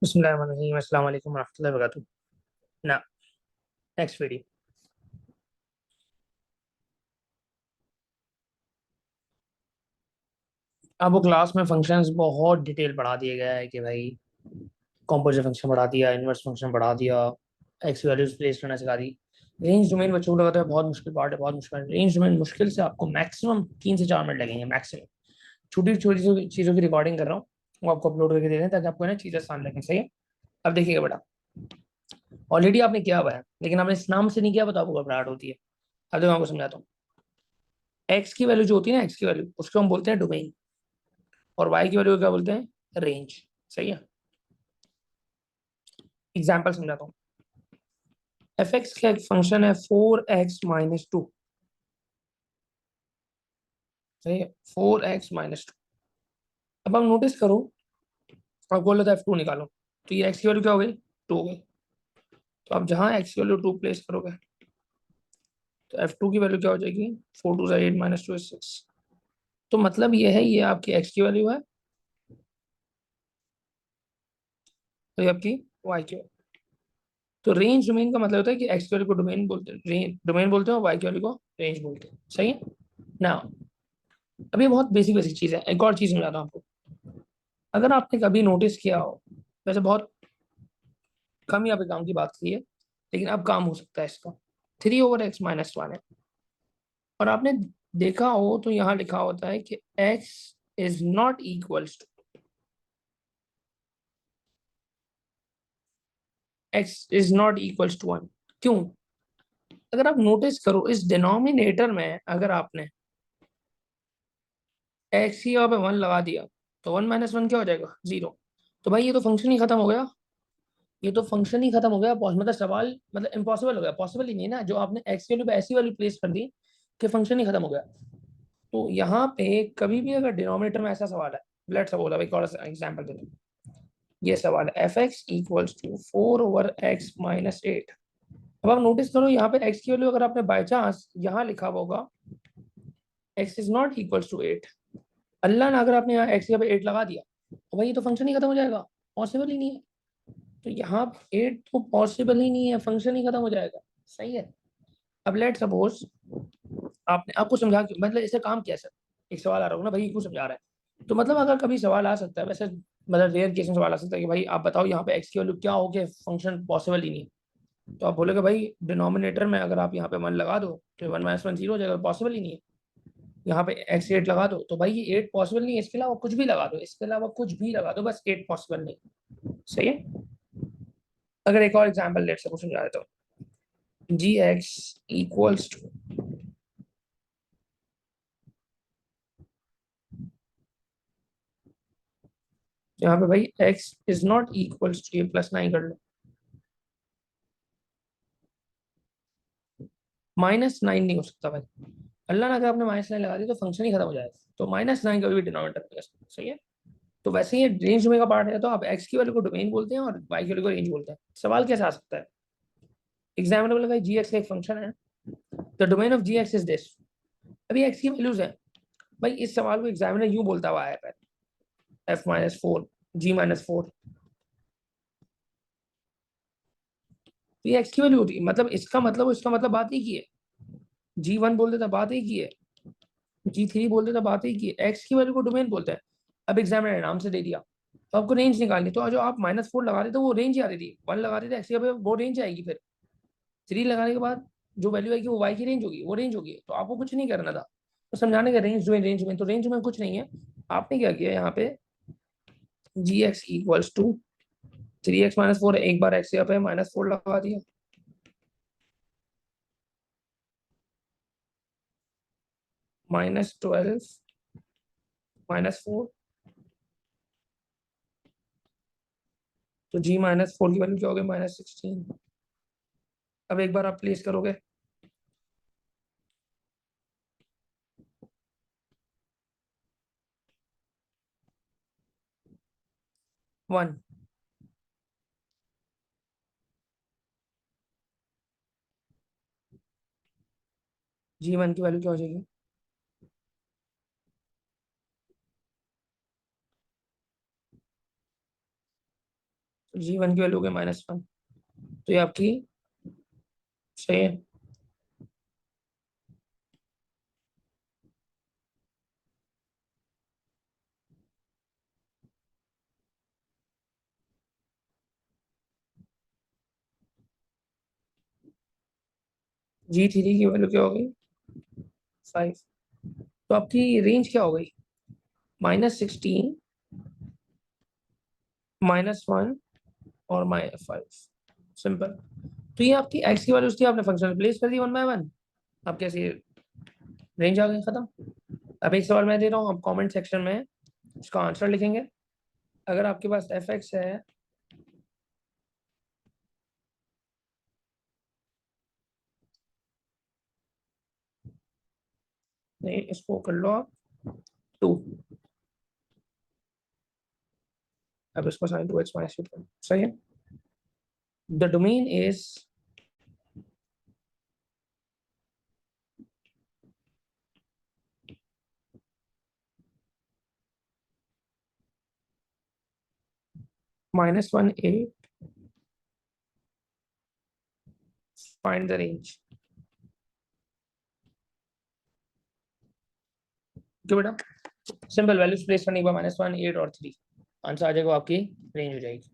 बिस्मिल्लाहिर्रहमानिर्रहीम अस्सलाम वालेकुम रहमतुल्लाहि व बरकातुहू। ना, नेक्स्ट वीडियो। अब वो क्लास में फंक्शंस बहुत डिटेल बढ़ा दिया गया है कि भाई कॉम्पोजिट फंक्शन बढ़ा दिया, इनवर्स फंक्शन बढ़ा दिया, एक्स वैल्यूज प्लेस करना सिखा दी। रेंज डोमेन बच्चों को लगता है बहुत मुश्किल पार्ट है, बहुत मुश्किल है। रेंज डोमेन मुश्किल से आपको मैक्सिमम 3 से 4 मिनट लगेंगे मैक्सिमम। छोटी छोटी चीज़ों की रिकॉर्डिंग कर रहा हूँ, वो आपको अपलोड करके दे दें ताकि आपको ना चीज़ें आसान लगें। सही है। अब देखिएगा बेटा, ऑलरेडी आपने किया हुआ है लेकिन आपने इस नाम से नहीं किया, बताओ आपको घबराहट होती है। अब देखो, मैं आपको समझाता हूँ। एक्स की वैल्यू जो होती है ना, एक्स की वैल्यू उसको हम बोलते हैं डोमेन, और वाई की वैल्यू को क्या बोलते हैं, रेंज। सही है। एग्जाम्पल समझाता हूँ। एफ एक्स का एक फंक्शन है 4x-2। सही है, 4x-2। अब हम नोटिस करो, अब बोल रहे थे F2 निकालो, तो ये x की वैल्यू क्या हो गई, 2 हो गई। तो अब जहां x की वैल्यू 2 प्लेस करोगे तो F2 की वैल्यू क्या हो जाएगी, 4 2 8 -2 is 6। तो मतलब ये है, ये आपकी x की वैल्यू है, तो ये आपकी y की वैल्यू। तो रेंज डोमेन का मतलब होता है कि x की वैल्यू को डोमेन बोलते हैं, डोमेन बोलते हैं, और y की वैल्यू को रेंज बोलते हैं। सही है ना। अब ये बहुत बेसिक बेसिक चीज़ है। एक और चीज़ समझाता हूँ आपको। अगर आपने कभी नोटिस किया हो, वैसे बहुत कम यहाँ पे काम की बात की है, लेकिन अब काम हो सकता है इसका। 3/x-1 है, और आपने देखा हो तो यहाँ लिखा होता है कि x is not equals to, x is not equals to 1। क्यों? अगर आप नोटिस करो, इस डिनोमिनेटर में अगर आपने x की यहाँ पे 1 लगा दिया तो 1 - 1 क्या हो जाएगा, 0। तो भाई ये तो फंक्शन ही खत्म हो गया, ये तो फंक्शन ही खत्म हो गया। मतलब सवाल, मतलब इम्पॉसिबल हो गया, पॉसिबल ही नहीं है ना। जो आपने एक्स वैल्यू पे ऐसी वैल्यू प्लेस कर दी कि फंक्शन ही खत्म हो गया। तो यहाँ पे कभी भी अगर डिनोमिनेटर में ऐसा सवाल है, लेट्स सपोज, अब एक और एग्जांपल देते हैं। ये सवाल है f(x = 4/x-8)। अब आप नोटिस करो, यहाँ पे x की वैल्यू अगर आपने बाय चांस यहाँ लिखा हुआ होगा x is not equal to 8, अल्लाह ना, अगर आपने यहाँ x की जगह 8 लगा दिया तो भाई ये तो फंक्शन ही खत्म हो जाएगा, पॉसिबल ही नहीं है। तो यहाँ 8 तो पॉसिबल ही नहीं है, फंक्शन ही खत्म हो जाएगा। सही है। अब लेट सपोज आपने, आपको समझा कि मतलब इसे काम कैसे, एक सवाल आ रहा हो ना भाई, क्यों समझा रहा है। तो मतलब अगर कभी सवाल आ सकता है, वैसे मतलब रेयर केस में सवाल आ सकता है कि भाई आप बताओ यहाँ पे एक्स की वैल्यू क्या हो गया, फंक्शन पॉसिबल ही नहीं है। तो आप बोलेगे भाई डिनोमिनेटर में अगर आप यहाँ पे 1 लगा दो तो 1 - 1 0 हो जाएगा, पॉसिबल ही नहीं है। यहाँ पे एक्स 8 लगा दो तो भाई ये 8 पॉसिबल नहीं है, इसके अलावा कुछ भी लगा दो, इसके अलावा कुछ भी लगा दो, बस 8 पॉसिबल नहीं। सही है। अगर एक और एग्जाम्पल लेट से समझा देता हूँ। g(x) = यहाँ पे भाई x is not equals to, ये +9 कर लो, -9 नहीं हो सकता भाई। अल्लाह ना, अगर आपने -9 लगा दी तो फंक्शन ही खत्म हो जाएगा। तो -9 कभी भी डिनोमिनेटर में सही है। तो वैसे ही रेंज डोमेन का पार्ट है, तो आप एक्स की वैल्यू को डोमेन बोलते हैं और वाई की वैल्यू को रेंज बोलते हैं। सवाल कैसे आ सकता है, एग्जामिनर बोलेगा जी एक्स का एक फंक्शन है, the domain of g x is this. अभी एक्स की वैल्यूज है भाई, इस सवाल को एग्जामिनर यूं बोलता हुआ आया है, f-4, g-4। तो ये एक्स की वैल्यू होती है, मतलब इसका मतलब बात ही की है। g1 बोल देता, बात ही की है। g3 बोल देता, बात ही की है। एक्स की वैल्यू को डोमेन बोलते हैं। अब एग्जामिनर ने नाम से दे दिया, तो आपको रेंज निकालनी, तो जो आप -4 लगा देते वो रेंज ही आती थी। 1 लगा देते एक्स की वैल्यू, वो रेंज आएगी। फिर 3 लगाने के बाद जो वैल्यू आएगी वो वाई की रेंज होगी, वो रेंज होगी। तो आपको कुछ नहीं करना था, तो समझाने का रेंज में, तो रेंज में कुछ नहीं है। आपने क्या किया यहाँ पे, g(x = 3x - 4), एक बार एक्स यहाँ पे -4 लगा दिया, -12 -4, तो g-4 की वैल्यू क्या होगी, -16। अब एक बार आप प्लेस करोगे, 1, g1 की वैल्यू क्या हो जाएगी, G1 की वैल्यू हो गई -1, तो ये आपकी सही है। G3 की वैल्यू क्या हो गई 5, तो आपकी रेंज क्या हो गई -16, -1 और -5। सिंपल। तो ये आपकी एक्स की वैल्यूज थी, आपने फंक्शन प्लेस कर दी 1 बाय 1, अब कैसे रेंज आ गई, खत्म। अब एक सवाल मैं दे रहा हूँ, आप कमेंट सेक्शन में इसका आंसर लिखेंगे। अगर आपके पास एफ एक्स है, नहीं इसको कर लो आप 2, अब इसको साइन 2x माइनस 2 सही है। The domain is -1 8, find the range. क्यों बेटा, सिंपल वैल्यूज प्लेस करने के बाद -1 8 और 3 आंसर आ जाएगा, आपकी रेंज हो जाएगी।